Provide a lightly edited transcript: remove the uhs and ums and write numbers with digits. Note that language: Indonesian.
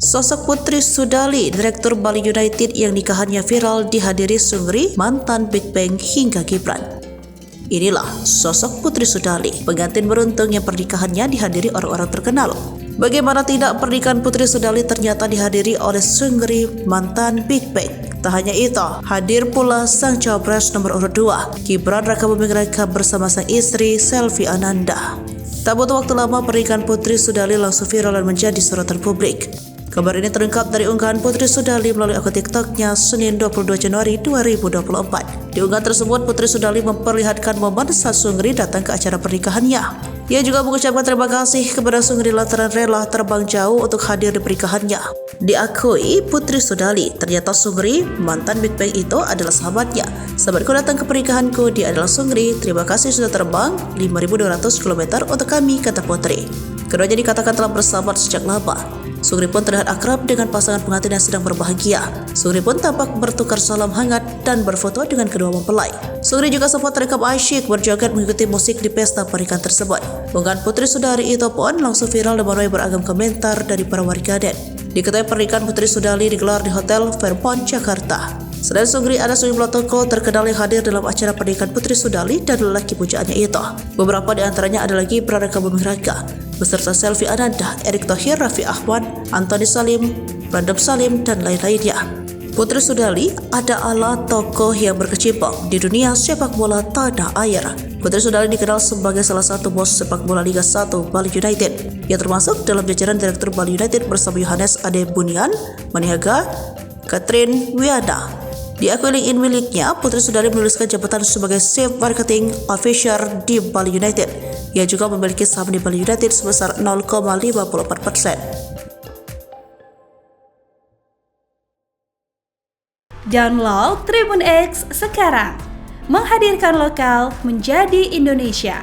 Sosok Putri Sudali, Direktur Bali United yang nikahannya viral dihadiri Seungri, mantan Big Bang hingga Gibran. Inilah sosok Putri Sudali, pengantin beruntung yang pernikahannya dihadiri orang-orang terkenal. Bagaimana tidak, pernikahan Putri Sudali ternyata dihadiri oleh Seungri, mantan Big Bang. Tak hanya itu, hadir pula sang cawapres nomor urut 2, Gibran Rakabuming Raka bersama sang istri Selvi Ananda. Tak butuh waktu lama, pernikahan Putri Sudali langsung viral dan menjadi sorotan publik. Kabar ini terungkap dari unggahan Putri Sudali melalui akun TikToknya Senin 22 Januari 2024. Di unggahan tersebut, Putri Sudali memperlihatkan momen saat Seungri datang ke acara pernikahannya. Ia juga mengucapkan terima kasih kepada Seungri lantaran rela terbang jauh untuk hadir di pernikahannya. Diakui Putri Sudali, ternyata Seungri, mantan Big Bang itu adalah sahabatnya. Sahabatku datang ke pernikahanku, dia adalah Seungri. Terima kasih sudah terbang 5.200 km untuk kami, kata Putri. Keduanya dikatakan telah bersahabat sejak lama. Seungri pun terlihat akrab dengan pasangan pengantin yang sedang berbahagia. Seungri pun tampak bertukar salam hangat dan berfoto dengan kedua mempelai. Seungri juga sempat terekam asyik berjoget mengikuti musik di pesta pernikahan tersebut. Unggahan Putri Sudali itu pun langsung viral dan menuai beragam komentar dari para warganet. Diketahui pernikahan Putri Sudali digelar di Hotel Fairmont, Jakarta. Selain Seungri, ada sejumlah tokoh terkenal yang hadir dalam acara pernikahan Putri Sudali dan lelaki pujaannya itu. Beberapa di antaranya adalah Gibran Rakabuming Raka beserta Selvi Ananda, Erick Thohir, Raffi Ahmad, Antoni Salim, Brandon Salim, dan lain-lainnya. Putri Sudali adalah tokoh yang berkecimpung di dunia sepak bola tanah air. Putri Sudali dikenal sebagai salah satu bos sepak bola Liga 1 Bali United, yang termasuk dalam jajaran Direktur Bali United bersama Yohanes Ade Bunian, Maniaga, Catherine Wiana. Di akun LinkedIn miliknya, Putri Sudali menuliskan jabatan sebagai Chief Marketing Officer di Bali United. Ia juga memiliki saham di Bali United sebesar 0,54%. Download Tribun X sekarang, menghadirkan lokal menjadi Indonesia.